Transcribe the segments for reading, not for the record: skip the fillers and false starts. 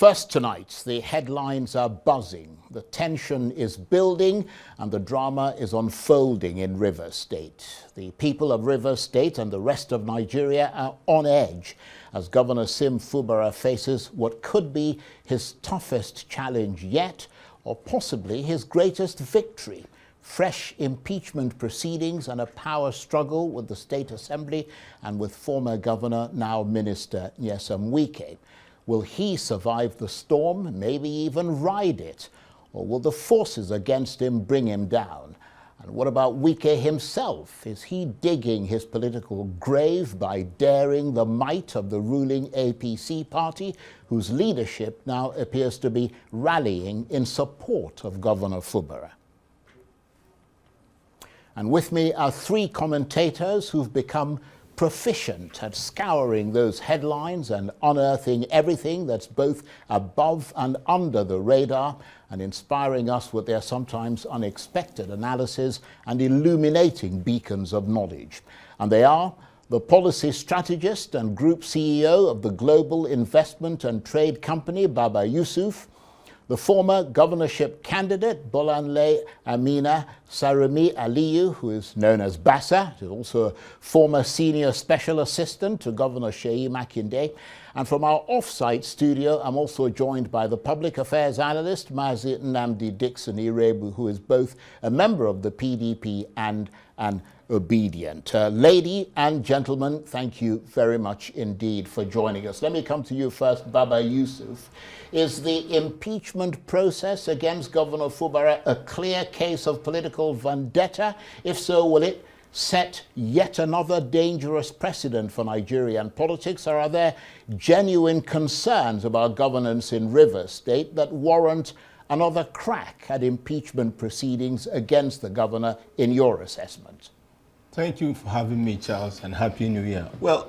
First tonight, the headlines are buzzing, the tension is building, and the drama is unfolding in Rivers State. The people of Rivers State and the rest of Nigeria are on edge as Governor Sim Fubara faces what could be his toughest challenge yet, or possibly his greatest victory. Fresh impeachment proceedings and a power struggle with the State Assembly and with former Governor, now Minister Yusuf Wike. Will he survive the storm, maybe even ride it? Or will the forces against him bring him down? And what about Wike himself? Is he digging his political grave by daring the might of the ruling APC party, whose leadership now appears to be rallying in support of Governor Fubara? And with me are three commentators who've become proficient at scouring those headlines and unearthing everything that's both above and under the radar and inspiring us with their sometimes unexpected analysis and illuminating beacons of knowledge. And they are the policy strategist and group CEO of the global investment and trade company, Baba Yusuf, the former governorship candidate, Bolanle Amina Sarumi Aliyu, who is known as Bassa, is also a former senior special assistant to Governor Seyi Makinde. And from our off-site studio, I'm also joined by the public affairs analyst, Mazi Nnamdi Dickson Iroegbu, who is both a member of the PDP and an Obidient. Lady and gentlemen, thank you very much indeed for joining us. Let me come to you first, Baba Yusuf. Is the impeachment process against Governor Fubara a clear case of political vendetta? If so, will it set yet another dangerous precedent for Nigerian politics, or are there genuine concerns about governance in Rivers State that warrant another crack at impeachment proceedings against the governor, in your assessment? Thank you for having me, Charles, and Happy New Year. Well,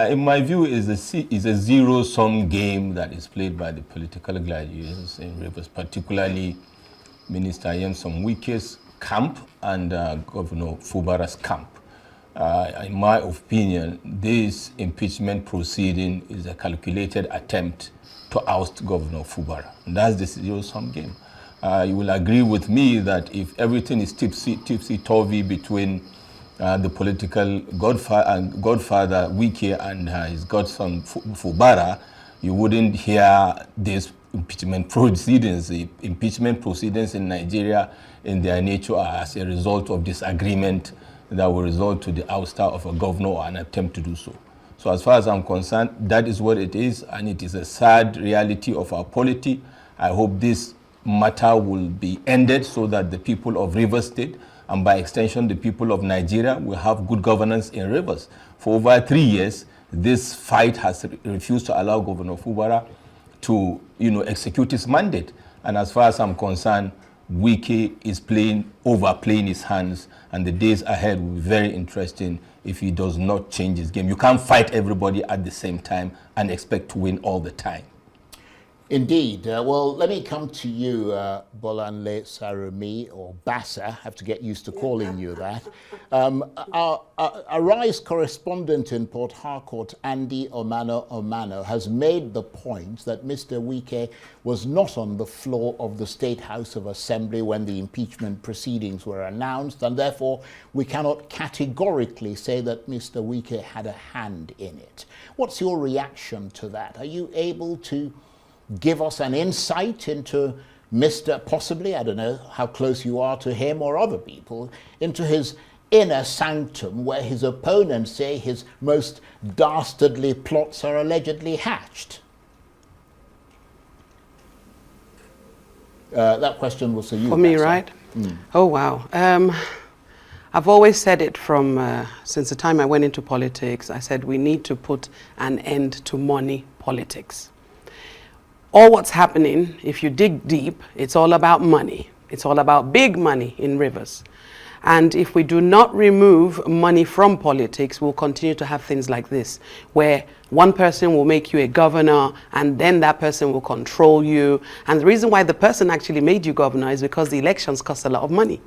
in my view, is a zero-sum game that is played by the political gladiators in Rivers, particularly Minister Yusuf Wike's camp and Governor Fubara's camp. In my opinion, this impeachment proceeding is a calculated attempt to oust Governor Fubara. And that's the zero-sum game. You will agree with me that if everything is tipsy-turvy between the political godfather Wike and his godson Fubara, you wouldn't hear these impeachment proceedings. The impeachment proceedings in Nigeria in their nature are as a result of disagreement that will result to the ouster of a governor or an attempt to do so. So as far as I'm concerned, that is what it is, and it is a sad reality of our polity. I hope this matter will be ended so that the people of Rivers State, and by extension the people of Nigeria, will have good governance in Rivers. For over 3 years, this fight has refused to allow Governor Fubara to execute his mandate. And as far as I'm concerned, Wike is overplaying his hands, and the days ahead will be very interesting if he does not change his game. You can't fight everybody at the same time and expect to win all the time. Indeed. Well, let me come to you, Bolanle Sarumi, or Bassa. I have to get used to calling you that. Our Arise correspondent in Port Harcourt, Andy Omano, has made the point that Mr. Wike was not on the floor of the State House of Assembly when the impeachment proceedings were announced, and therefore we cannot categorically say that Mr. Wike had a hand in it. What's your reaction to that? Are you able to give us an insight into Mr. possibly, I don't know how close you are to him or other people, into his inner sanctum where his opponents say his most dastardly plots are allegedly hatched? That question was for you. For me, right? Mm. Oh, wow. I've always said it from since the time I went into politics. I said we need to put an end to money politics. All what's happening, if you dig deep, it's all about money. It's all about big money in Rivers. And if we do not remove money from politics, we'll continue to have things like this, where one person will make you a governor and then that person will control you. And the reason why the person actually made you governor is because the elections cost a lot of money.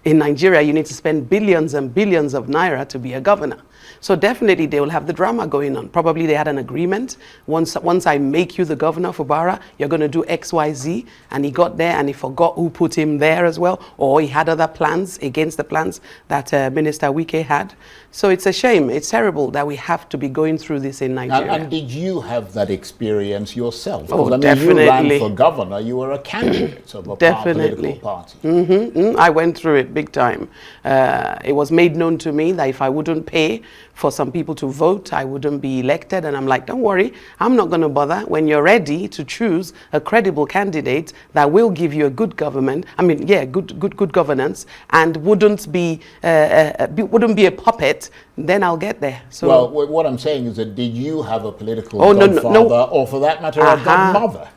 In Nigeria, you need to spend billions and billions of naira to be a governor. So definitely they will have the drama going on. Probably they had an agreement. Once I make you the governor for Bara, you're going to do X, Y, Z. And he got there and he forgot who put him there as well. Or he had other plans against the plans that Minister Wike had. So it's a shame. It's terrible that we have to be going through this in Nigeria. And did you have that experience yourself? Oh, I mean, definitely. you ran for governor. You were a candidate of a political party. I went through it big time. It was made known to me that if I wouldn't pay for some people to vote, I wouldn't be elected. And I'm like, don't worry, I'm not going to bother. When you're ready to choose a credible candidate that will give you a good government, good governance, and wouldn't be a puppet, then I'll get there. So, well, what I'm saying is that did you have a political godfather, or for that matter, a godmother?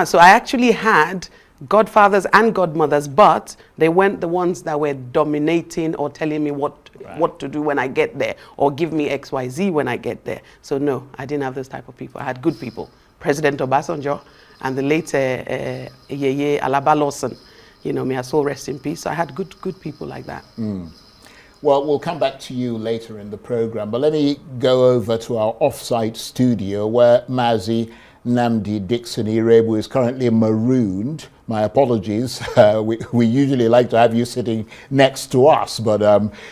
So I actually had godfathers and godmothers, but they weren't the ones that were dominating or telling me what to do when I get there, or give me XYZ when I get there. So no, I didn't have those type of people. I had good people. President Obasanjo and the late Yeye Alaba Lawson. You know, may her soul rest in peace. So I had good people like that. Well, we'll come back to you later in the program, but let me go over to our off-site studio where Mazi Nnamdi Dickson Iroegbu is currently marooned. My apologies. We usually like to have you sitting next to us, but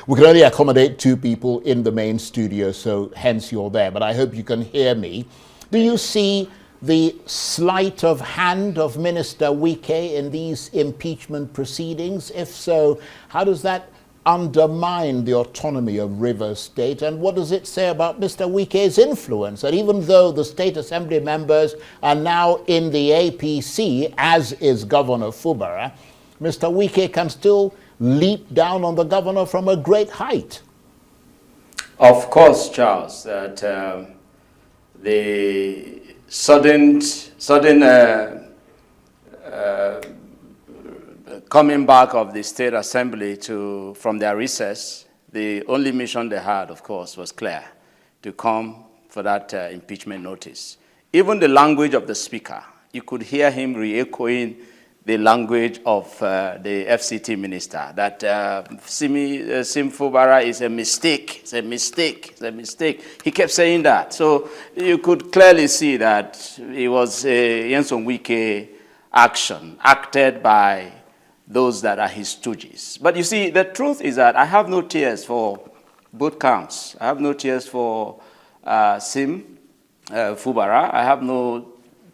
we can only accommodate 2 people in the main studio, so hence you're there. But I hope you can hear me. Do you see the sleight of hand of Minister Wike in these impeachment proceedings? If so, how does that undermine the autonomy of Rivers State, and what does it say about Mr. Wike's influence? And even though the State Assembly members are now in the APC, as is Governor Fubara, Mr. Wike can still leap down on the governor from a great height. Of course, Charles, that the sudden coming back of the State Assembly from their recess, the only mission they had, of course, was clear, to come for that impeachment notice. Even the language of the speaker, you could hear him re-echoing the language of the FCT minister, that Sim Fubara is a mistake, it's a mistake, it's a mistake. He kept saying that. So you could clearly see that it was a Nyesom Wike action, acted by those that are his stooges. But you see, the truth is that I have no tears for both counts. I have no tears for Sim Fubara. I have no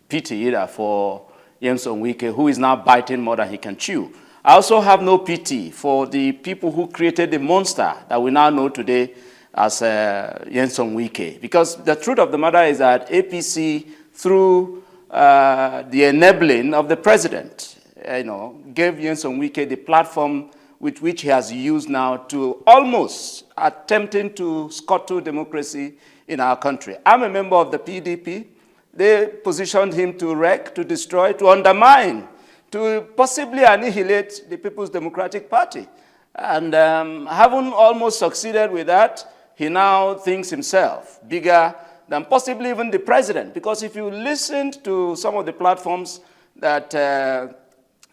pity either for Nyesom Wike, who is now biting more than he can chew. I also have no pity for the people who created the monster that we now know today as Nyesom Wike. Because the truth of the matter is that APC, through the enabling of the president, gave Nyesom Wike the platform with which he has used now to almost attempting to scuttle democracy in our country. I'm a member of the PDP. They positioned him to wreck, to destroy, to undermine, to possibly annihilate the People's Democratic Party. And having almost succeeded with that, he now thinks himself bigger than possibly even the president. Because if you listened to some of the platforms that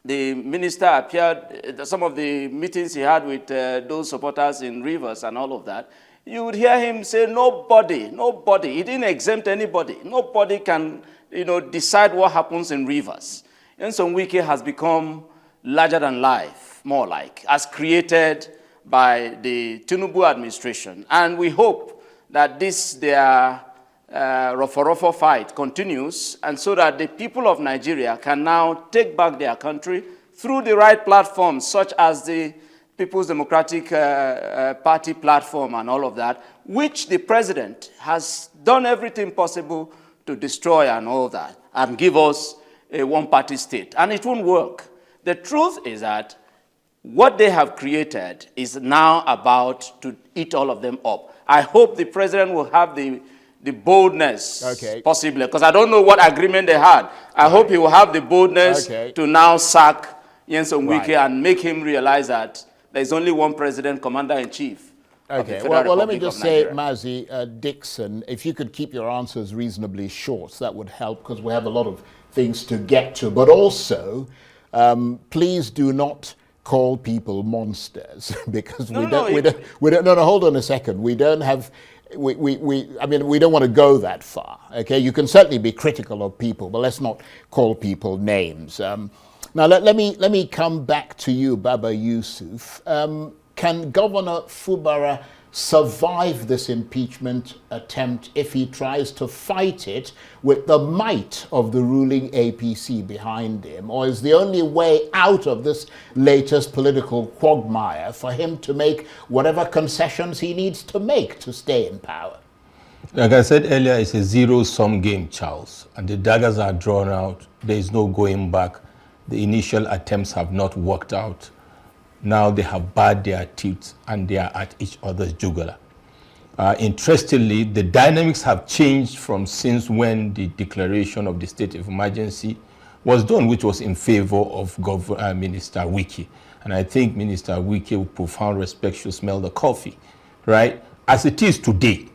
the minister appeared, some of the meetings he had with those supporters in Rivers and all of that, you would hear him say, nobody, he didn't exempt anybody. Nobody can, decide what happens in Rivers. Nyesom Wike has become larger than life, more like, as created by the Tinubu administration. And we hope that their Rofo fight continues, and so that the people of Nigeria can now take back their country through the right platforms, such as the People's Democratic Party platform and all of that, which the president has done everything possible to destroy and all that, and give us a one-party state. And it won't work. The truth is that what they have created is now about to eat all of them up. I hope the president will have the boldness, possibly, because I don't know what agreement they had. I hope he will have the boldness to now sack Nyesom Wike and make him realize that there's only one president, commander-in-chief. Okay, well, let me just say, Mazi Dickson, if you could keep your answers reasonably short, that would help, because we have a lot of things to get to. But also, please do not call people monsters because No, we don't, no, hold on a second. We don't have, I mean, we don't want to go that far, okay? You can certainly be critical of people, but let's not call people names. Now, let me come back to you, Baba Yusuf. Can Governor Fubara survive this impeachment attempt if he tries to fight it with the might of the ruling APC behind him? Or is the only way out of this latest political quagmire for him to make whatever concessions he needs to make to stay in power? Like I said earlier, it's a zero-sum game, Charles, and the daggers are drawn out. There is no going back. The initial attempts have not worked out. Now they have bared their teeth and they are at each other's jugular. Interestingly, the dynamics have changed from since when the declaration of the state of emergency was done, which was in favor of Minister Wike. And I think Minister Wike, with profound respect, should smell the coffee, right? As it is today,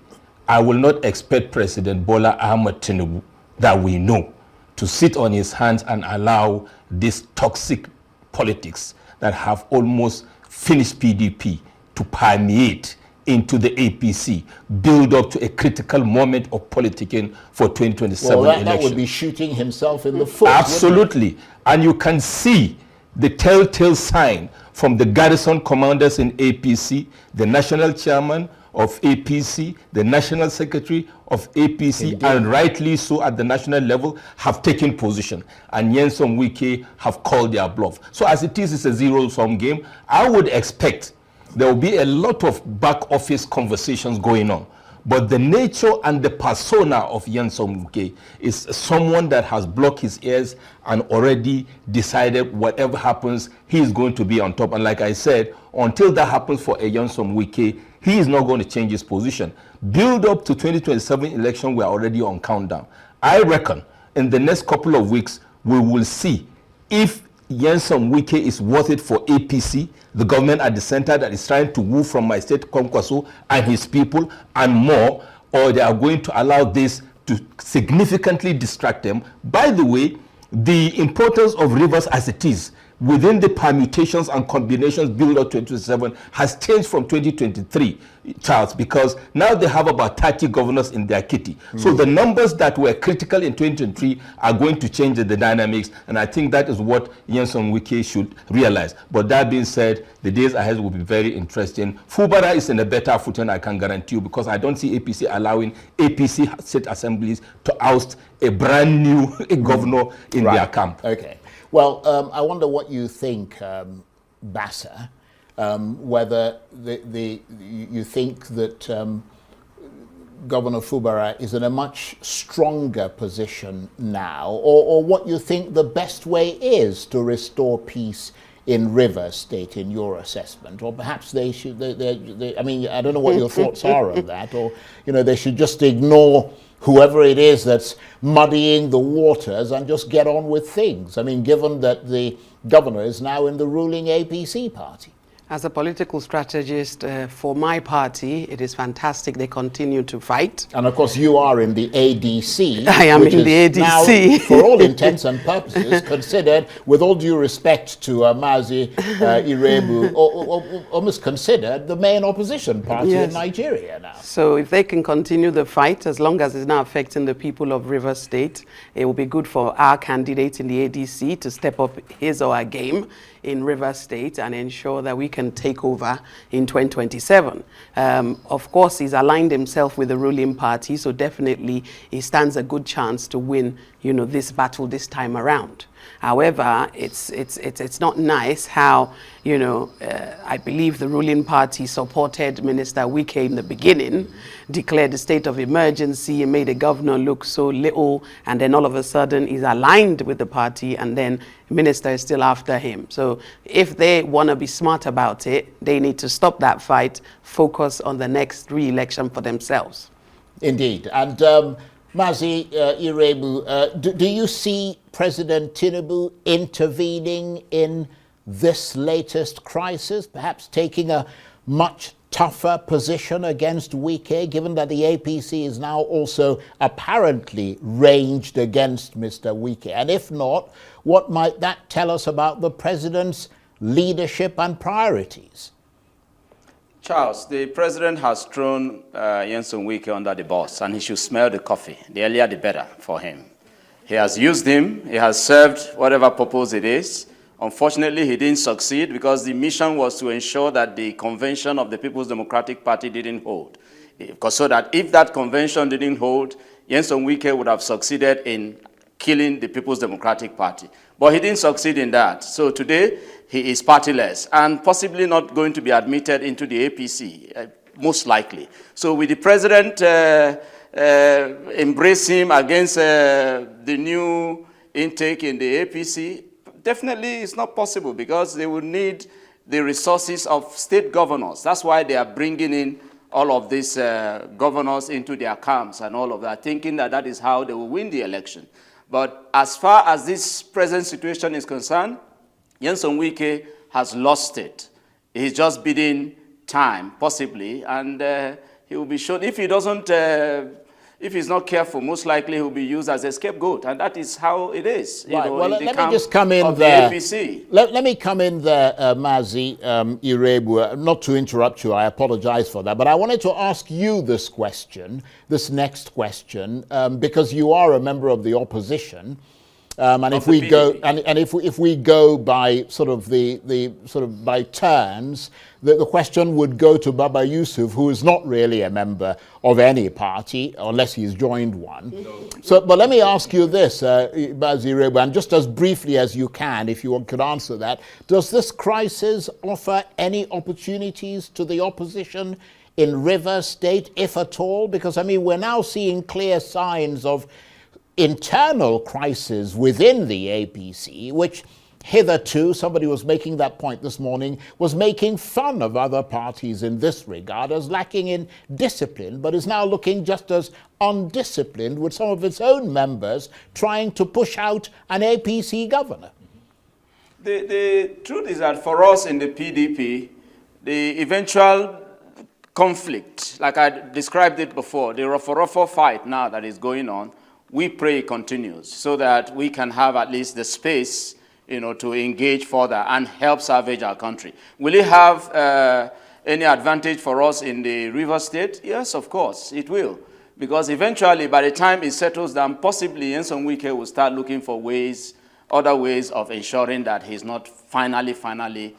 I will not expect President Bola Ahmed Tinubu, that we know, to sit on his hands and allow this toxic politics that have almost finished PDP to permeate into the APC, build up to a critical moment of politicking for 2027 election. That would be shooting himself in the foot. Absolutely. And you can see the telltale sign from the garrison commanders in APC, the national chairman of APC, the national secretary of APC, indeed, and rightly so at the national level, have taken position. And Nyesom Wike have called their bluff. So as it is, it's a zero-sum game. I would expect there will be a lot of back office conversations going on. But the nature and the persona of Nyesom Wike is someone that has blocked his ears and already decided whatever happens, he is going to be on top. And like I said, until that happens for a Nyesom Wike, he is not going to change his position. Build up to 2027 election, we are already on countdown. I reckon in the next couple of weeks, we will see if Nyesom Wike is worth it for APC, the government at the center that is trying to woo from my state, Kwankwaso, and his people, and more, or they are going to allow this to significantly distract them. By the way, the importance of rivers as it is within the permutations and combinations built up 2027 has changed from 2023, Charles, because now they have about 30 governors in their kitty. So the numbers that were critical in 2023 are going to change the dynamics, and I think that is what Nyesom Wike should realize. But that being said, the days ahead will be very interesting. Fubara is in a better footing, I can guarantee you, because I don't see APC allowing APC state assemblies to oust a brand new governor in their camp. Okay. Well, I wonder what you think, Bassa, whether you think that Governor Fubara is in a much stronger position now, or what you think the best way is to restore peace in Rivers State, in your assessment, or perhaps they should. I mean, I don't know what your thoughts are on that, or they should just ignore whoever it is that's muddying the waters and just get on with things. I mean, given that the governor is now in the ruling APC party. As a political strategist for my party, it is fantastic they continue to fight. And of course, you are in the ADC. I am in the ADC. Now, for all intents and purposes, considered, with all due respect to Mazi Iroegbu, almost considered the main opposition party in Nigeria now. So if they can continue the fight, as long as it's not affecting the people of Rivers State, it will be good for our candidate in the ADC to step up his or her game in Rivers State and ensure that we can take over in 2027. Of course, he's aligned himself with the ruling party, so definitely he stands a good chance to win, this battle this time around. However, it's not nice how, I believe the ruling party supported Minister Wike in the beginning, declared a state of emergency and made the governor look so little, and then all of a sudden he's aligned with the party, and then the minister is still after him. So if they want to be smart about it, they need to stop that fight, focus on the next re-election for themselves. Indeed. And Mazi Iroegbu, do you see President Tinubu intervening in this latest crisis, perhaps taking a much tougher position against Wike, given that the APC is now also apparently ranged against Mr. Wike? And if not, what might that tell us about the president's leadership and priorities? Charles, the president has thrown Yusuf Wike under the bus, and he should smell the coffee. The earlier, the better for him. He has used him. He has served whatever purpose it is. Unfortunately, he didn't succeed because the mission was to ensure that the convention of the People's Democratic Party didn't hold. So that if that convention didn't hold, Yusuf Wike would have succeeded in killing the People's Democratic Party. But he didn't succeed in that. So today, he is partyless and possibly not going to be admitted into the APC, most likely. So with the president embrace him against the new intake in the APC, definitely it's not possible because they would need the resources of state governors. That's why they are bringing in all of these governors into their camps and all of that, thinking that that is how they will win the election. But as far as this present situation is concerned, Yusuf Wike has lost it. He's just bidding time, possibly, and he will be shown. If he doesn't, if he's not careful, most likely he'll be used as a scapegoat, and that is how it is. Right. Well, let me camp just come in of there. The APC. Let me come in there, Mazi Iroegbu. Not to interrupt you, I apologize for that, but I wanted to ask you this question, this next question, because you are a member of the opposition. And if we go and if we go by sort of by turns, the question would go to Baba Yusuf, who is not really a member of any party unless he's joined one. No. So, but let me ask you this, Mazi Iroegbu, and just as briefly as you can, if you could answer that: does this crisis offer any opportunities to the opposition in Rivers State, if at all? Because I mean, we're now seeing clear signs of internal crisis within the APC, which hitherto, somebody was making that point this morning, was making fun of other parties in this regard as lacking in discipline, but is now looking just as undisciplined with some of its own members trying to push out an APC governor. The truth is that for us in the PDP, the eventual conflict, like I described it before, the rough fight now that is going on, we pray it continues so that we can have at least the space, to engage further and help salvage our country. Will it have any advantage for us in the River State? Yes, of course, it will. Because eventually, by the time it settles down, possibly Yusuf Wike will start looking for other ways of ensuring that he's not finally,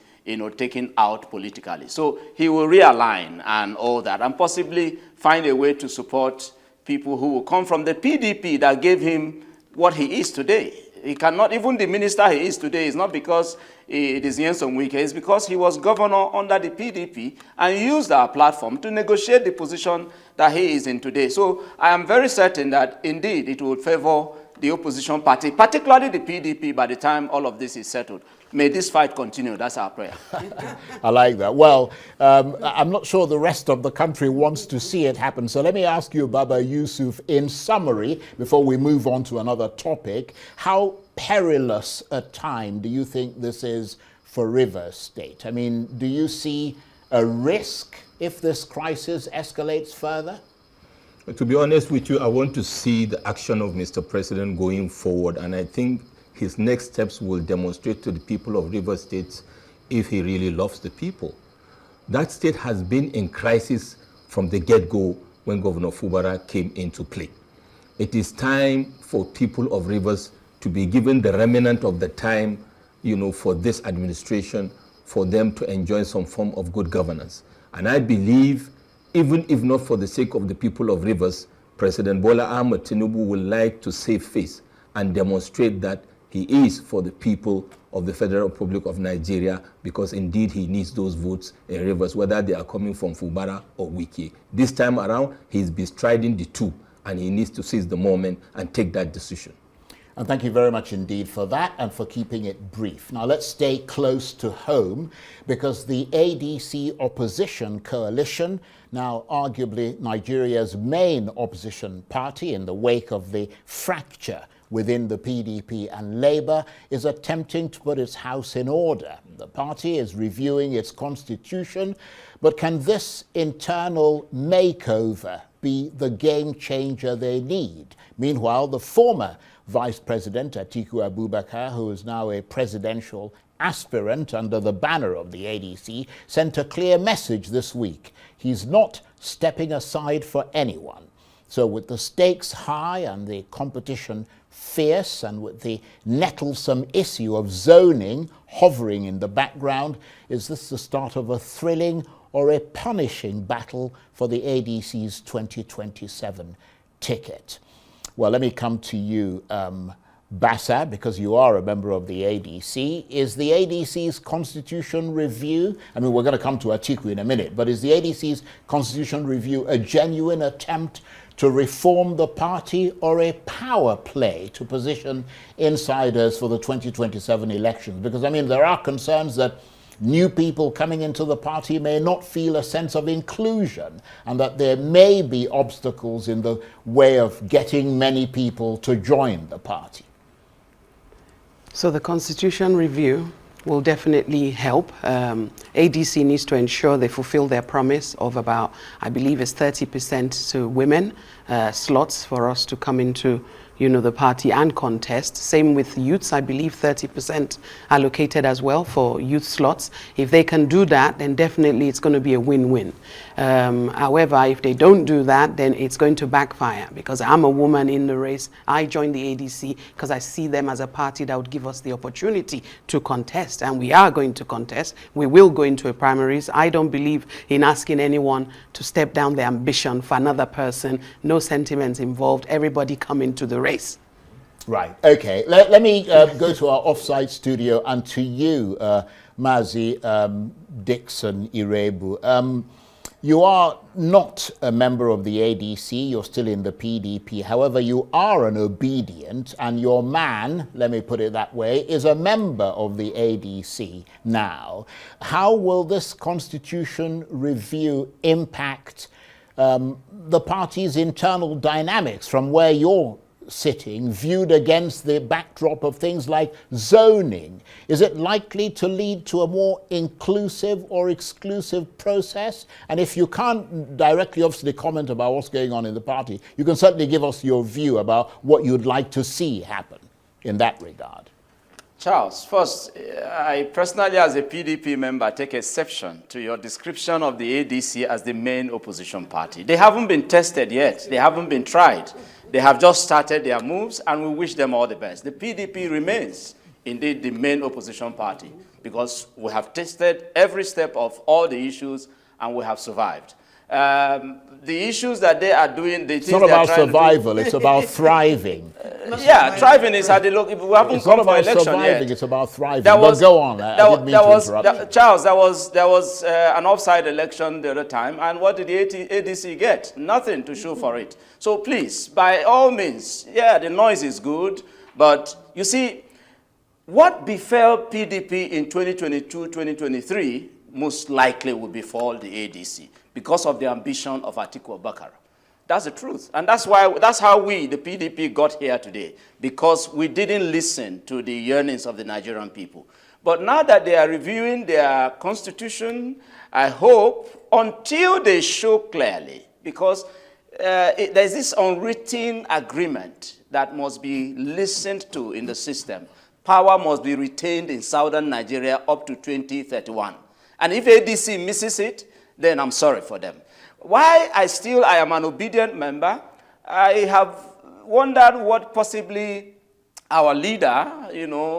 taken out politically. So he will realign and all that, and possibly find a way to support people who will come from the PDP that gave him what he is today. He cannot, even the minister he is today is not because it is Yusuf Wike, it's because he was governor under the PDP and used our platform to negotiate the position that he is in today. So I am very certain that indeed it will favor the opposition party, particularly the PDP, by the time all of this is settled. May this fight continue. That's our prayer. I like that. Well, I'm not sure the rest of the country wants to see it happen. So let me ask you, Baba Yusuf, in summary, before we move on to another topic, how perilous a time do you think this is for Rivers State? I mean, do you see a risk if this crisis escalates further? To be honest with you, I want to see the action of Mr. President going forward, and I think his next steps will demonstrate to the people of Rivers State if he really loves the people. That state has been in crisis from the get-go when Governor Fubara came into play. It is time for people of Rivers to be given the remnant of the time, for this administration, for them to enjoy some form of good governance. And I believe, even if not for the sake of the people of Rivers, President Bola Ahmed Tinubu would like to save face and demonstrate that he is for the people of the Federal Republic of Nigeria, because indeed he needs those votes in Rivers, whether they are coming from Fubara or Wike. This time around, he's bestriding the two, and he needs to seize the moment and take that decision. And thank you very much indeed for that and for keeping it brief. Now let's stay close to home, because the ADC opposition coalition, now arguably Nigeria's main opposition party in the wake of the fracture within the PDP and Labour, is attempting to put its house in order. The party is reviewing its constitution, but can this internal makeover be the game changer they need? Meanwhile, the former Vice President Atiku Abubakar, who is now a presidential aspirant under the banner of the ADC, sent a clear message this week. He's not stepping aside for anyone. So with the stakes high and the competition fierce, and with the nettlesome issue of zoning hovering in the background, is this the start of a thrilling or a punishing battle for the ADC's 2027 ticket? Well, let me come to you, Bassa, because you are a member of the ADC. Is the ADC's constitution review, I mean, we're going to come to Atiku in a minute, but is the ADC's constitution review a genuine attempt to reform the party, or a power play to position insiders for the 2027 elections? Because, I mean, there are concerns that new people coming into the party may not feel a sense of inclusion, and that there may be obstacles in the way of getting many people to join the party. So the constitution review will definitely help. ADC needs to ensure they fulfill their promise of about, I believe it's 30% to women slots for us to come into, you know, the party and contest. Same with youths, I believe 30% allocated as well for youth slots. If they can do that, then definitely it's going to be a win-win. However, if they don't do that, then it's going to backfire, because I'm a woman in the race. I joined the ADC because I see them as a party that would give us the opportunity to contest, and we are going to contest. We will go into a primaries. I don't believe in asking anyone to step down their ambition for another person. No sentiments involved. Everybody come into the race. Right, okay. Let me go to our offsite studio and to you, Mazi Dickson Iroegbu. You are not a member of the ADC, you're still in the PDP. However, you are an Obidient, and your man, let me put it that way, is a member of the ADC now. How will this constitution review impact the party's internal dynamics from where you're sitting, viewed against the backdrop of things like zoning? Is it likely to lead to a more inclusive or exclusive process? And if you can't directly, obviously, comment about what's going on in the party, you can certainly give us your view about what you'd like to see happen in that regard. Charles, first, I personally, as a PDP member, take exception to your description of the ADC as the main opposition party. They haven't been tested yet. They haven't been tried. They have just started their moves, and we wish them all the best. The PDP remains, indeed, the main opposition party, because we have tested every step of all the issues, and we have survived. The issues that they are doing, the things it's not about survival, it's about thriving. Yeah, thriving is at the look. If we haven't come for election surviving, yet, it's about thriving. But go on. I didn't mean to interrupt you. Charles, there was an offside election the other time, and what did the ADC get? Nothing to show for it. So please, by all means, yeah, the noise is good, but you see, what befell PDP in 2022-2023 most likely will befall the ADC because of the ambition of Atiku Abubakar. That's the truth. And that's how we, the PDP, got here today, because we didn't listen to the yearnings of the Nigerian people. But now that they are reviewing their constitution, I hope, until they show clearly, because there's this unwritten agreement that must be listened to in the system. Power must be retained in southern Nigeria up to 2031. And if ADC misses it, then I'm sorry for them. Why I am an Obidient member, I have wondered what possibly our leader,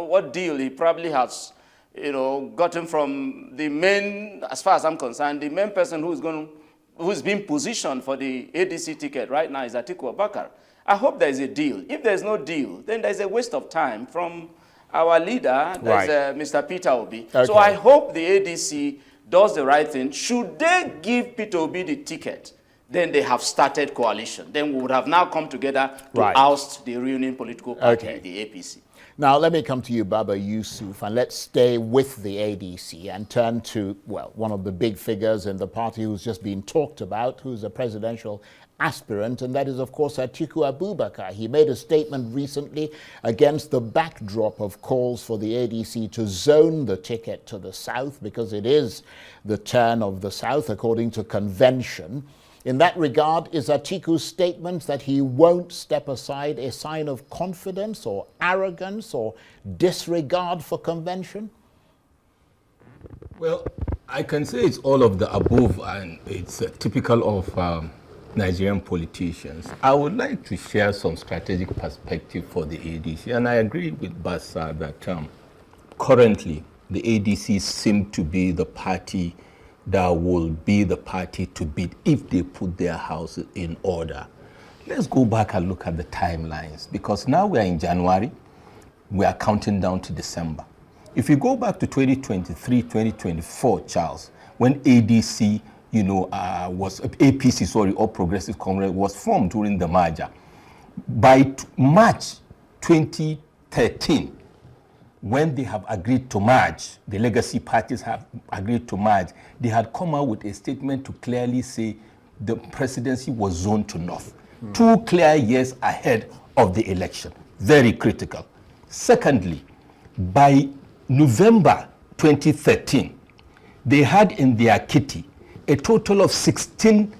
what deal he probably has, gotten from the main, as far as I'm concerned, the main person who's being positioned for the ADC ticket right now is Atiku Abubakar. I hope there is a deal. If there's no deal, then there's a waste of time from our leader, there's Mr. Peter Obi. Okay. So I hope the ADC does the right thing. Should they give Peter Obi the ticket, then they have started coalition. Then we would have now come together to oust the ruling political party, the APC. Now, let me come to you, Baba Yusuf, and let's stay with the ADC and turn to, well, one of the big figures in the party who's just been talked about, who's a presidential aspirant, and that is, of course, Atiku Abubakar. He made a statement recently against the backdrop of calls for the ADC to zone the ticket to the south, because it is the turn of the south, according to convention. In that regard, is Atiku's statement that he won't step aside a sign of confidence or arrogance or disregard for convention? Well, I can say it's all of the above, and it's typical of Nigerian politicians. I would like to share some strategic perspective for the ADC, and I agree with Basa that currently the ADC seem to be the party that will be the party to beat if they put their house in order. Let's go back and look at the timelines, because now we are in January, we are counting down to December. If you go back to 2023, 2024, Charles, when ADC, was APC, sorry, All Progressive Congress was formed during the merger. By March 2013, when they have agreed to merge, the legacy parties have agreed to merge, they had come out with a statement to clearly say the presidency was zoned to North. 2 clear years ahead of the election. Very critical. Secondly, by November 2013, they had in their kitty a total of 16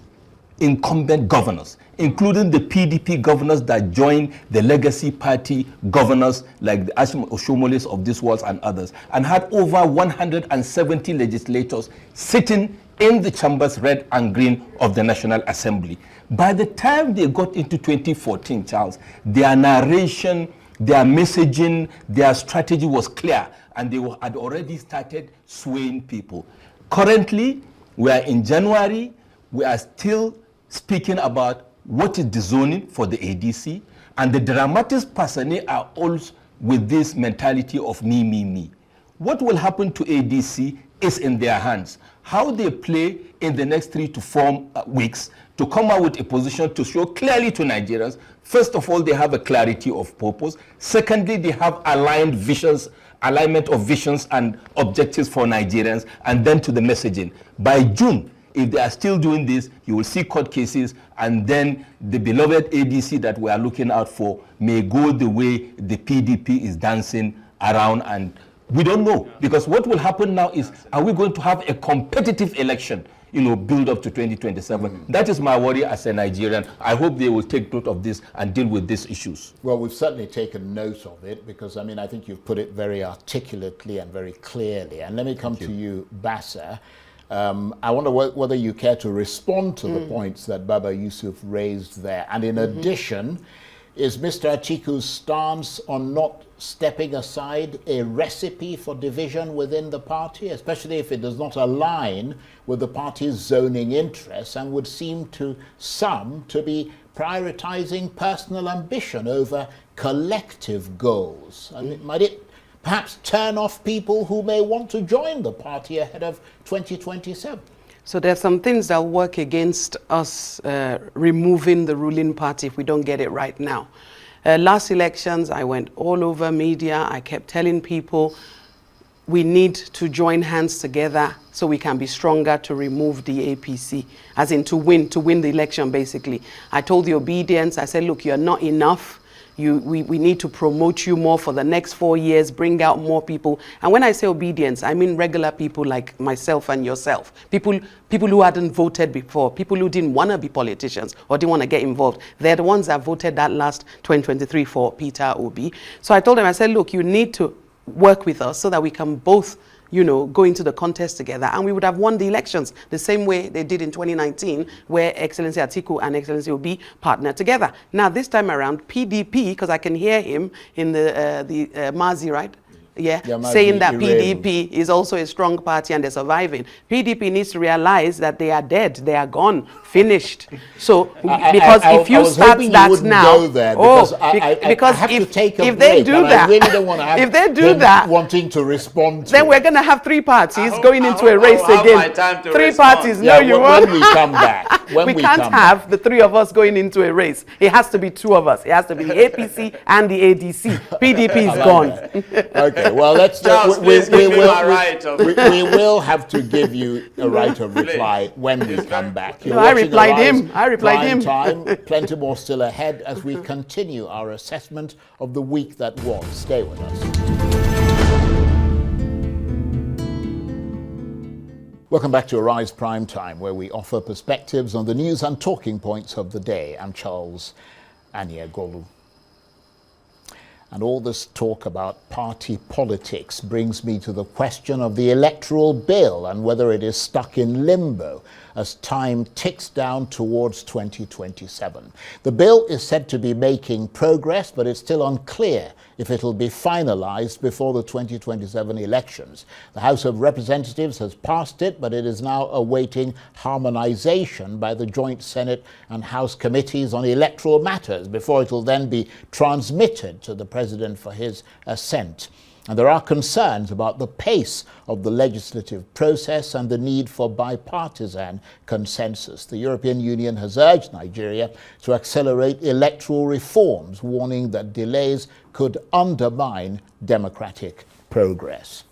incumbent governors, including the PDP governors that joined the legacy party governors like the Oshomoles of this world and others, and had over 170 legislators sitting in the chambers red and green of the National Assembly. By the time they got into 2014, Charles, their narration, their messaging, their strategy was clear, and they had already started swaying people. Currently, we are in January, we are still speaking about what is the zoning for the ADC, and the dramatic personnel are all with this mentality of me, me, me. What will happen to ADC is in their hands. How they play in the next 3 to 4 weeks to come out with a position to show clearly to Nigerians, first of all, they have a clarity of purpose. Secondly, they have aligned visions, alignment of visions and objectives for Nigerians, and then to the messaging. By June, if they are still doing this, you will see court cases, and then the beloved ADC that we are looking out for may go the way the PDP is dancing around, and we don't know. Because what will happen now is, are we going to have a competitive election, build up to 2027? That is my worry as a Nigerian. I hope they will take note of this and deal with these issues. Well, we've certainly taken note of it, because, I think you've put it very articulately and very clearly. And let me come to you, Basa. I wonder whether you care to respond to the points that Baba Yusuf raised there. And in addition, is Mr. Atiku's stance on not stepping aside a recipe for division within the party, especially if it does not align with the party's zoning interests and would seem to some to be prioritizing personal ambition over collective goals? Might it perhaps turn off people who may want to join the party ahead of 2027? So there are some things that work against us removing the ruling party if we don't get it right now. Last elections, I went all over media. I kept telling people we need to join hands together so we can be stronger to remove the APC, as in to win the election, basically. I told the Obedience, I said, look, you're not enough. We need to promote you more for the next 4 years, bring out more people. And when I say obedience, I mean regular people like myself and yourself. People who hadn't voted before, people who didn't want to be politicians or didn't want to get involved. They're the ones that voted that last 2023 for Peter Obi. So I told them, I said, look, you need to work with us so that we can both go into the contest together, and we would have won the elections the same way they did in 2019, where Excellency Atiku and Excellency Obi partnered together. Now, this time around, PDP, because I can hear him in the Mazi, right? Yeah, saying that PDP is also a strong party and they're surviving. PDP needs to realize that they are dead, they are gone, finished. So, because if you start that now, because if they do that, I really don't want to have if they do that, wanting to respond to then we're going to have 3 parties going into a race again. 3 parties, no, you won't. When we come back. We can't have the 3 of us going into a race. It has to be 2 of us. It has to be the APC and the ADC. PDP is gone. Okay, well, let's we will have to give you a right of reply when we come back. No, I replied him. Time. Plenty more still ahead as we continue our assessment of the week that was. Stay with us. Welcome back to Arise Prime Time, where we offer perspectives on the news and talking points of the day. I'm Charles Aniegolu. And all this talk about party politics brings me to the question of the electoral bill and whether it is stuck in limbo as time ticks down towards 2027. The bill is said to be making progress, but it's still unclear if it'll be finalized before the 2027 elections. The House of Representatives has passed it, but it is now awaiting harmonization by the joint Senate and House committees on electoral matters before it will then be transmitted to the President for his assent. And there are concerns about the pace of the legislative process and the need for bipartisan consensus. The European Union has urged Nigeria to accelerate electoral reforms, warning that delays could undermine democratic progress.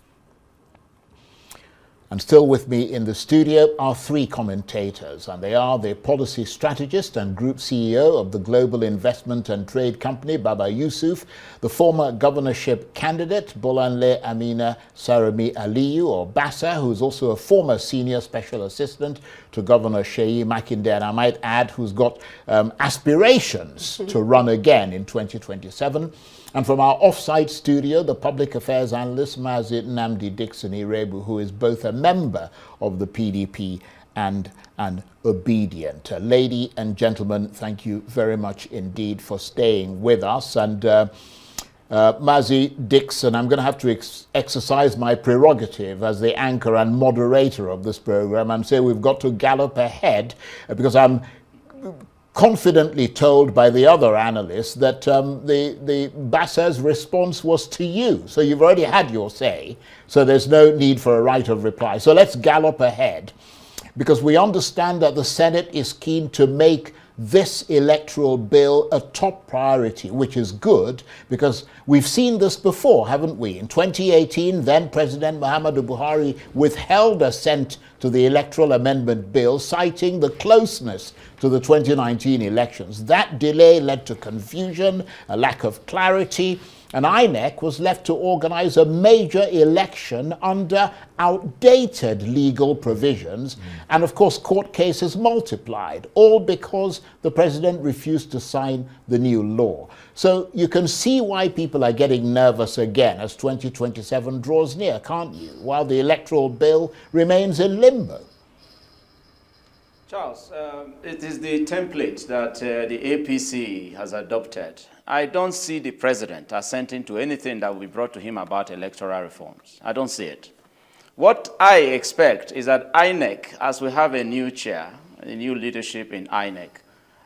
And still with me in the studio are three commentators, and they are the policy strategist and group CEO of the global investment and trade company, Baba Yusuf, the former governorship candidate, Bolanle Amina Sarami Aliyu, or Bassa, who's also a former senior special assistant to Governor Seyi Makinde, and I might add, who's got aspirations to run again in 2027. And from our off-site studio, the public affairs analyst, Mazi Nnamdi Dickson Iroegbu, who is both a member of the PDP and an Obidient. Lady and gentlemen, thank you very much indeed for staying with us. And Mazi Dickson, I'm going to have to exercise my prerogative as the anchor and moderator of this program and say we've got to gallop ahead because I'm confidently told by the other analysts that the Bassa's response was to you. So you've already had your say, so there's no need for a right of reply. So let's gallop ahead, because we understand that the Senate is keen to make this electoral bill a top priority, which is good, because we've seen this before, haven't we? In 2018, then President Muhammadu Buhari withheld assent to the electoral amendment bill, citing the closeness to the 2019 elections. That delay led to confusion, a lack of clarity, and INEC was left to organize a major election under outdated legal provisions. And of course, court cases multiplied, all because the president refused to sign the new law. So you can see why people are getting nervous again as 2027 draws near, can't you? While the electoral bill remains in limbo. Charles, it is the template that the APC has adopted. I don't see the president assenting to anything that will be brought to him about electoral reforms. I don't see it. What I expect is that INEC, as we have a new chair, a new leadership in INEC,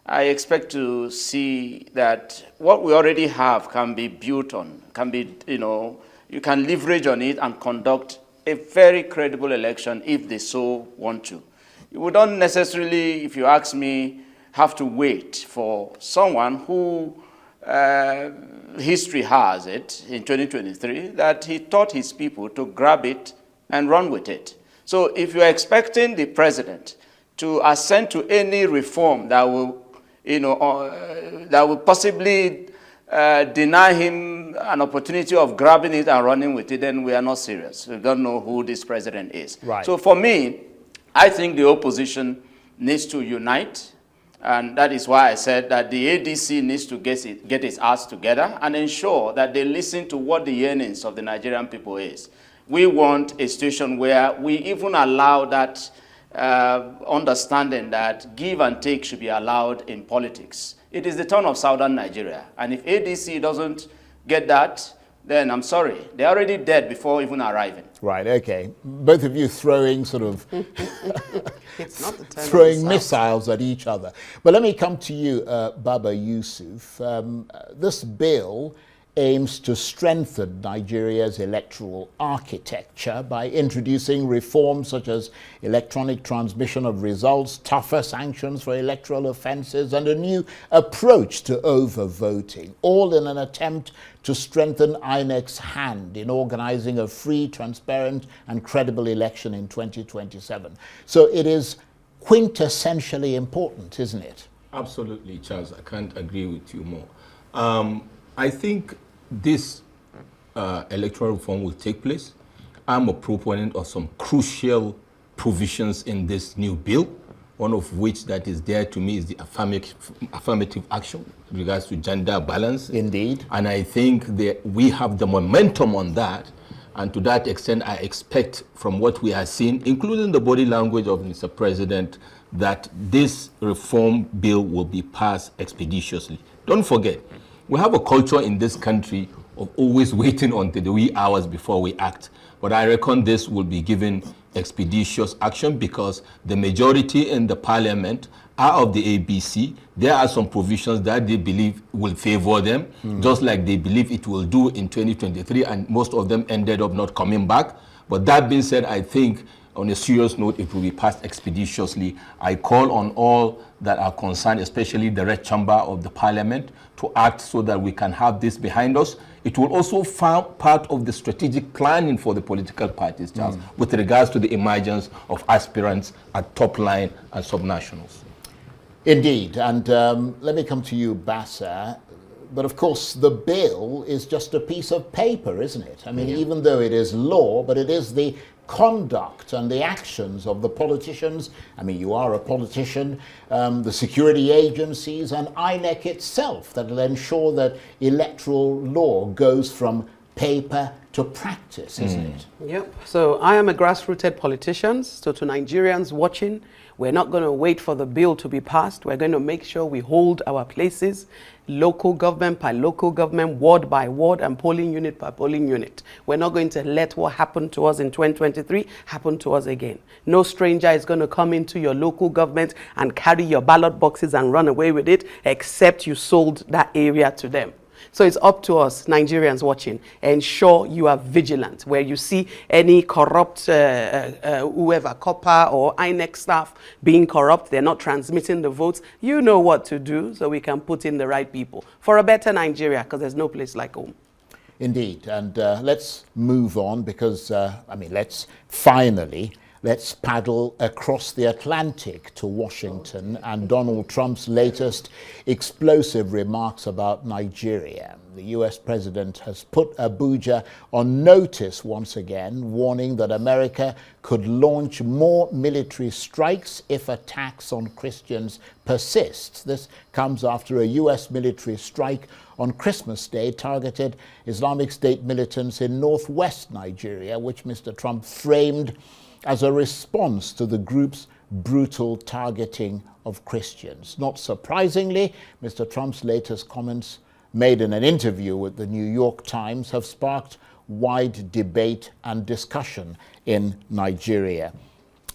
I expect to see that what we already have can be built on, can be, you can leverage on it and conduct a very credible election if they so want to. We don't necessarily, if you ask me, have to wait for someone who history has it in 2023 that he taught his people to grab it and run with it. So if you're expecting the president to assent to any reform that will, that will possibly deny him an opportunity of grabbing it and running with it, then we are not serious. We don't know who this president is. Right. So for me, I think the opposition needs to unite. And that is why I said that the ADC needs to get its act together and ensure that they listen to what the yearnings of the Nigerian people is. We want a situation where we even allow that understanding that give and take should be allowed in politics. It is the turn of southern Nigeria. And if ADC doesn't get that, then I'm sorry, they're already dead before even arriving. Right, okay. Both of you throwing sort of It's not the turn throwing of the missiles at each other. But let me come to you, Baba Yusuf. This bill aims to strengthen Nigeria's electoral architecture by introducing reforms such as electronic transmission of results, tougher sanctions for electoral offences, and a new approach to overvoting, all in an attempt to strengthen INEC's hand in organising a free, transparent and credible election in 2027. So it is quintessentially important, isn't it? Absolutely, Charles. I can't agree with you more. I think this electoral reform will take place. I'm a proponent of some crucial provisions in this new bill. one of which that is there to me is the affirmative action with regards to gender balance. Indeed. And I think that we have the momentum on that. And to that extent, I expect from what we have seen, including the body language of Mr. President, that this reform bill will be passed expeditiously. Don't forget, we have a culture in this country of always waiting until the wee hours before we act. But I reckon this will be given expeditious action because the majority in the parliament are of the APC. There are some provisions that they believe will favor them, just like they believe it will do in 2023, and most of them ended up not coming back. But that being said, I think on a serious note, it will be passed expeditiously. I call on all that are concerned, especially the Red Chamber of the Parliament, to act so that we can have this behind us. It will also form part of the strategic planning for the political parties, Charles, with regards to the emergence of aspirants at top line and subnationals. Indeed, and let me come to you, Bassa. But of course, the bill is just a piece of paper, isn't it? I mean, even though it is law, but it is the conduct and the actions of the politicians. I mean, you are a politician, the security agencies and INEC itself that will ensure that electoral law goes from paper to practice, isn't it? Yep. So I am a grassrooted politician. So to Nigerians watching, we're not going to wait for the bill to be passed. We're going to make sure we hold our places, local government by local government, ward by ward, and polling unit by polling unit. We're not going to let what happened to us in 2023 happen to us again. No stranger is going to come into your local government and carry your ballot boxes and run away with it, except you sold that area to them. So it's up to us, Nigerians watching, ensure you are vigilant. Where you see any corrupt, whoever, COPA or INEC staff being corrupt, they're not transmitting the votes, you know what to do so we can put in the right people for a better Nigeria, because there's no place like home. Indeed, and let's move on because, let's paddle across the Atlantic to Washington and Donald Trump's latest explosive remarks about Nigeria. The US president has put Abuja on notice once again, warning that America could launch more military strikes if attacks on Christians persist. This comes after a US military strike on Christmas Day targeted Islamic State militants in northwest Nigeria, which Mr. Trump framed as a response to the group's brutal targeting of Christians. Not surprisingly, Mr. Trump's latest comments made in an interview with the New York Times have sparked wide debate and discussion in Nigeria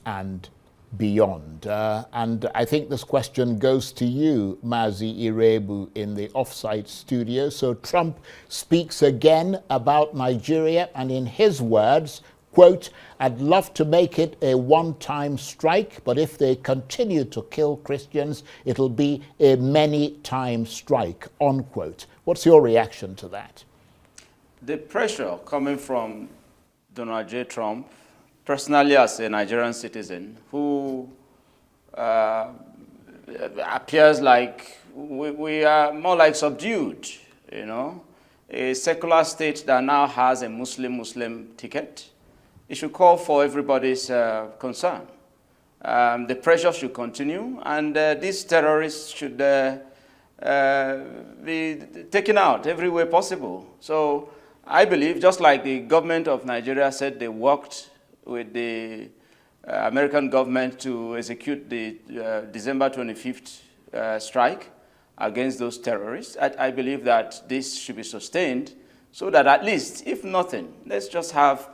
and beyond. And I think this question goes to you, Mazi Iroegbu, in the offsite studio. So Trump speaks again about Nigeria, and in his words, quote, "I'd love to make it a one-time strike, but if they continue to kill Christians, it'll be a many-time strike," unquote. What's your reaction to that? The pressure coming from Donald J. Trump, personally as a Nigerian citizen, who appears like we are more like subdued, you know, a secular state that now has a Muslim ticket. It should call for everybody's concern. The pressure should continue, and these terrorists should be taken out every way possible. So I believe, just like the government of Nigeria said they worked with the American government to execute the December 25th strike against those terrorists, I believe that this should be sustained so that at least, if nothing, let's just have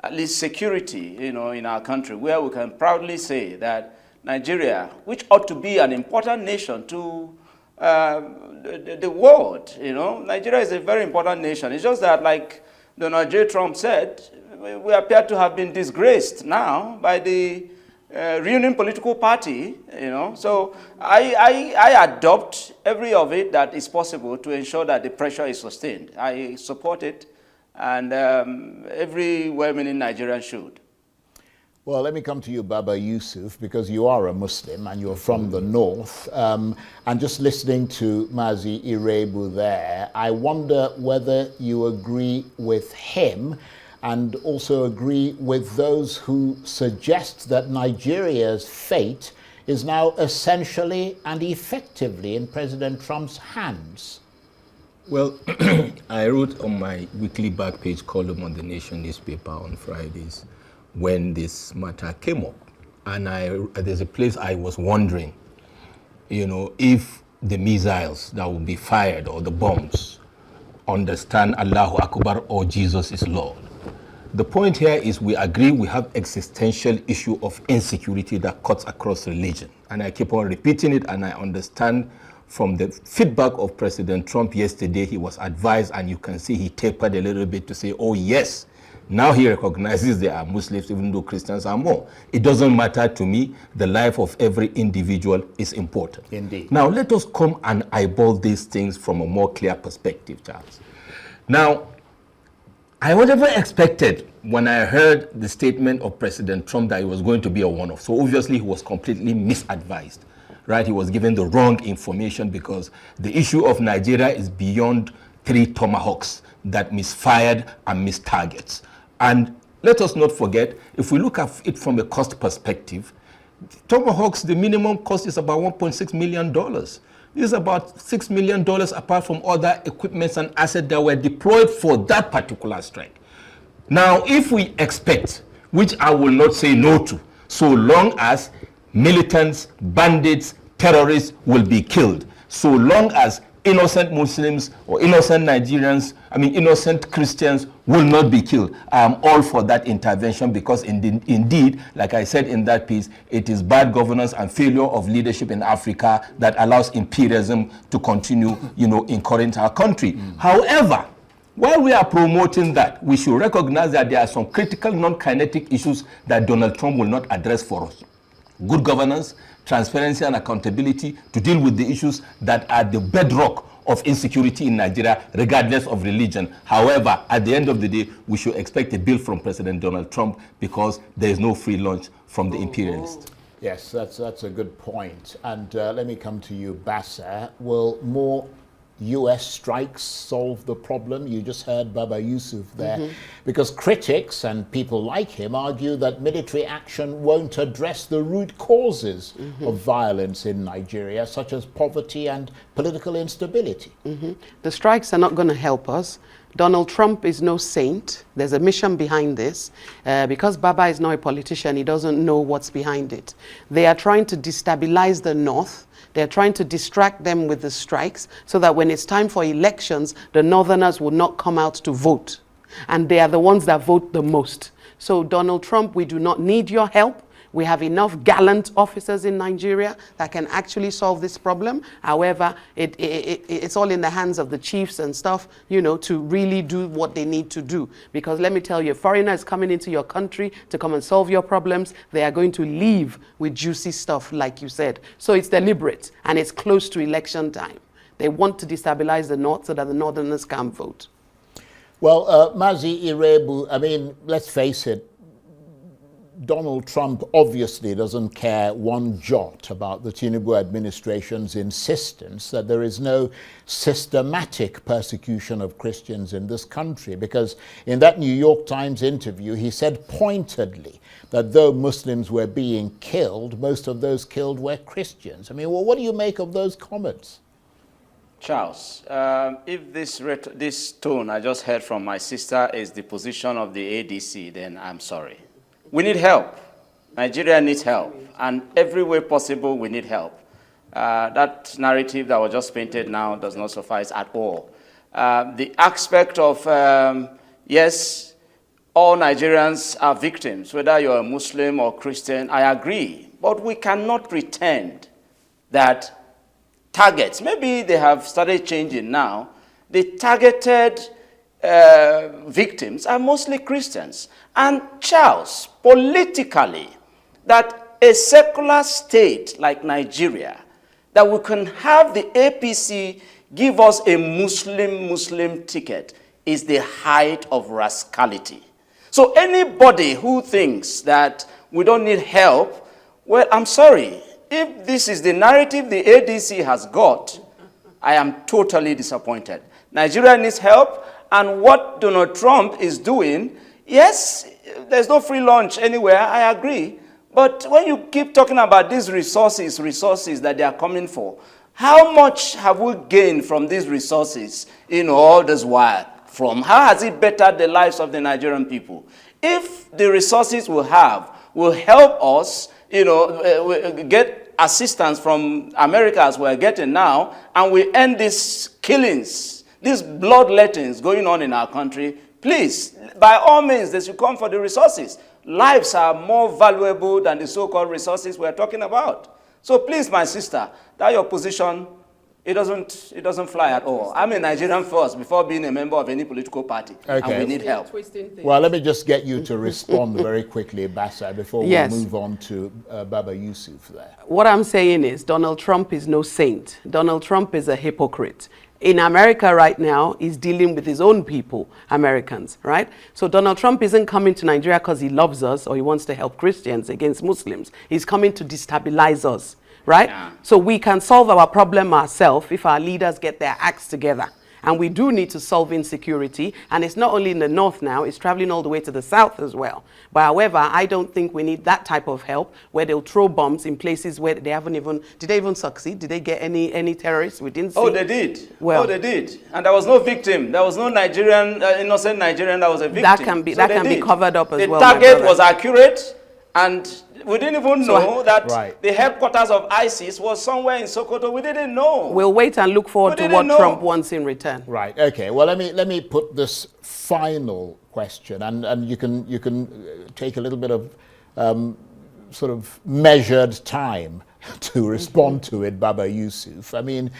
at least security, you know, in our country, where we can proudly say that Nigeria, which ought to be an important nation to the world, you know, Nigeria is a very important nation. It's just that, like Donald J. Trump said, we appear to have been disgraced now by the ruling political party, you know. So I adopt every of it that is possible to ensure that the pressure is sustained. I support it. And every well-meaning Nigerian should. Well, let me come to you, Baba Yusuf, because you are a Muslim and you're from the north. And just listening to Mazi Iroegbu there, I wonder whether you agree with him and also agree with those who suggest that Nigeria's fate is now essentially and effectively in President Trump's hands? Well, I wrote on my weekly back page column on the Nation newspaper on Fridays when this matter came up. And there's a place I was wondering, if the missiles that will be fired or the bombs understand Allahu Akbar or Jesus is Lord. The point here is we agree we have existential issue of insecurity that cuts across religion. And I keep on repeating it, and I understand from the feedback of President Trump yesterday, he was advised, and you can see he tapered a little bit to say, oh yes, now he recognizes there are Muslims, even though Christians are more. It doesn't matter to me. The life of every individual is important. Indeed. Now, let us come and eyeball these things from a more clear perspective, Charles. Now, I would never expected when I heard the statement of President Trump that it was going to be a one-off. So obviously he was completely misadvised, right? He was given the wrong information because the issue of Nigeria is beyond 3 tomahawks that misfired and missed targets. And let us not forget, if we look at it from a cost perspective, tomahawks, the minimum cost is about $1.6 million. This is about $6 million apart from other equipments and assets that were deployed for that particular strike. Now, if we expect, which I will not say no to, so long as militants, bandits, terrorists will be killed, so long as innocent Muslims or innocent Nigerians, innocent Christians will not be killed. I am all for that intervention because indeed, like I said in that piece, it is bad governance and failure of leadership in Africa that allows imperialism to continue, encouraging our country. However, while we are promoting that, we should recognize that there are some critical non-kinetic issues that Donald Trump will not address for us. Good governance, transparency and accountability to deal with the issues that are the bedrock of insecurity in Nigeria, regardless of religion. However, at the end of the day, we should expect a bill from President Donald Trump because there is no free lunch from the imperialists. Yes, that's a good point. And let me come to you, Basser. Will more US strikes solve the problem? You just heard Baba Yusuf there. Because critics and people like him argue that military action won't address the root causes of violence in Nigeria, such as poverty and political instability. The strikes are not going to help us. Donald Trump is no saint. There's a mission behind this. Because Baba is not a politician, he doesn't know what's behind it. They are trying to destabilize the North. They're trying to distract them with the strikes so that when it's time for elections, the Northerners will not come out to vote. And they are the ones that vote the most. So Donald Trump, we do not need your help. We have enough gallant officers in Nigeria that can actually solve this problem. However, it's all in the hands of the chiefs and stuff, to really do what they need to do. Because let me tell you, a foreigner is coming into your country to come and solve your problems. They are going to leave with juicy stuff, like you said. So it's deliberate, and it's close to election time. They want to destabilize the North so that the Northerners can't vote. Well, Mazi Iroegbu, let's face it, Donald Trump obviously doesn't care one jot about the Tinubu administration's insistence that there is no systematic persecution of Christians in this country, because in that New York Times interview, he said pointedly that though Muslims were being killed, most of those killed were Christians. What do you make of those comments? Charles, if this tone I just heard from my sister is the position of the ADC, then I'm sorry. We need help. Nigeria needs help. And every way possible, we need help. That narrative that was just painted now does not suffice at all. The aspect of, yes, all Nigerians are victims, whether you're a Muslim or Christian, I agree. But we cannot pretend that targets, maybe they have started changing now, the targeted victims are mostly Christians. And Charles, politically, that a secular state like Nigeria, that we can have the APC give us a Muslim ticket is the height of rascality. So anybody who thinks that we don't need help, well, I'm sorry. If this is the narrative the ADC has got, I am totally disappointed. Nigeria needs help, and what Donald Trump is doing, yes, there's no free lunch anywhere, I agree. But when you keep talking about these resources that they are coming for, how much have we gained from these resources in all this while? How has it bettered the lives of the Nigerian people? If the resources we have will help us, get assistance from America as we're getting now, and we end these killings, these bloodlettings going on in our country, please, by all means, they should come for the resources. Lives are more valuable than the so-called resources we're talking about. So please, my sister, that your position, it doesn't fly at all. I'm a Nigerian first before being a member of any political party, and we need help. Well, let me just get you to respond very quickly, Bassa, before we move on to Baba Yusuf there. What I'm saying is Donald Trump is no saint. Donald Trump is a hypocrite. In America right now, he's dealing with his own people, Americans, right? So Donald Trump isn't coming to Nigeria because he loves us or he wants to help Christians against Muslims. He's coming to destabilize us, right? Yeah. So we can solve our problem ourselves if our leaders get their acts together. And we do need to solve insecurity. And it's not only in the north now, it's traveling all the way to the south as well. But however, I don't think we need that type of help where they'll throw bombs in places where they haven't even, did they even succeed? Did they get any terrorists? We didn't see. Oh, they did. Well, they did. And there was no victim. There was no innocent Nigerian that was a victim. That can be covered up as well. The target was accurate, and we didn't even know that the headquarters of ISIS was somewhere in Sokoto. We didn't know. We'll wait and look forward to what Trump wants in return. Right. Okay. Well, let me put this final question, and you can take a little bit of sort of measured time to respond to it, Baba Yusuf. I mean,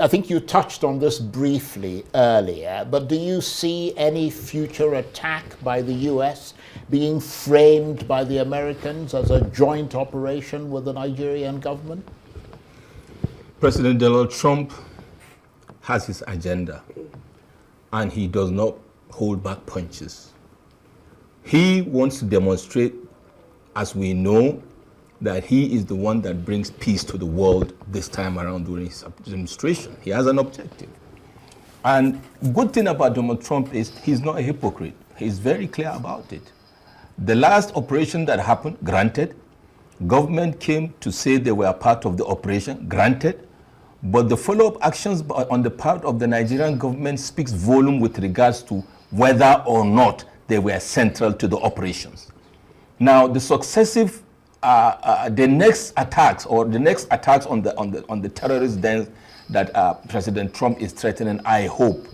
I think you touched on this briefly earlier, but do you see any future attack by the US being framed by the Americans as a joint operation with the Nigerian government? President Donald Trump has his agenda, and he does not hold back punches. He wants to demonstrate, as we know, that he is the one that brings peace to the world this time around during his administration. He has an objective. And good thing about Donald Trump is he's not a hypocrite. He's very clear about it. The last operation that happened, granted, government came to say they were a part of the operation, granted, but the follow-up actions on the part of the Nigerian government speaks volume with regards to whether or not they were central to the operations. Now, the successive the next attacks on the terrorist dens that President Trump is threatening, I hope,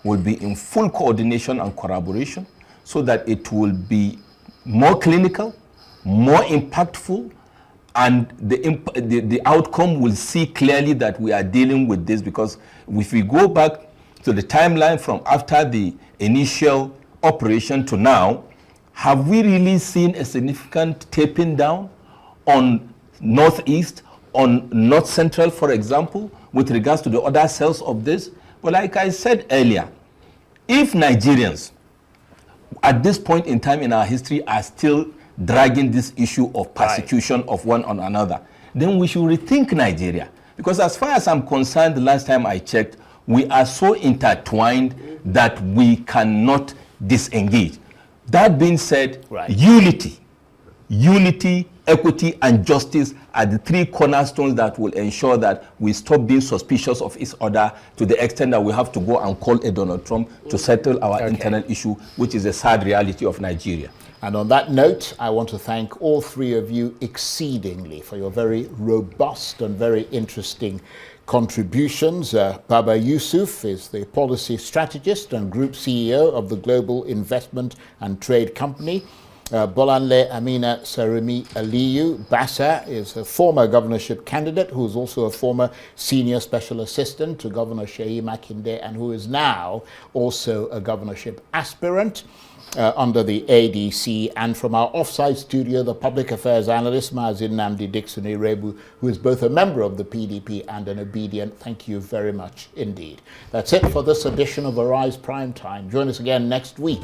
will be in full coordination and collaboration so that it will be more clinical, more impactful, and the outcome will see clearly that we are dealing with this, because if we go back to the timeline from after the initial operation to now, have we really seen a significant taping down on Northeast, on North Central, for example, with regards to the other cells of this? Well, like I said earlier, if Nigerians at this point in time in our history are still dragging this issue of persecution of one on another, then we should rethink Nigeria. Because as far as I'm concerned, the last time I checked, we are so intertwined that we cannot disengage. That being said, unity, equity, and justice are the three cornerstones that will ensure that we stop being suspicious of each other to the extent that we have to go and call a Donald Trump to settle our internal issue, which is a sad reality of Nigeria. And on that note, I want to thank all three of you exceedingly for your very robust and very interesting contributions. Baba Yusuf is the policy strategist and group CEO of the Global Investment and Trade Company. Bolanle Amina Sarumi Aliyu Bassa is a former governorship candidate who is also a former senior special assistant to Governor Seyi Makinde and who is now also a governorship aspirant under the ADC. And from our offsite studio, the public affairs analyst Mazin Namdi Dickson Iroegbu, who is both a member of the PDP and an Obidient. Thank you very much indeed. That's it for this edition of Arise Prime Time. Join us again next week.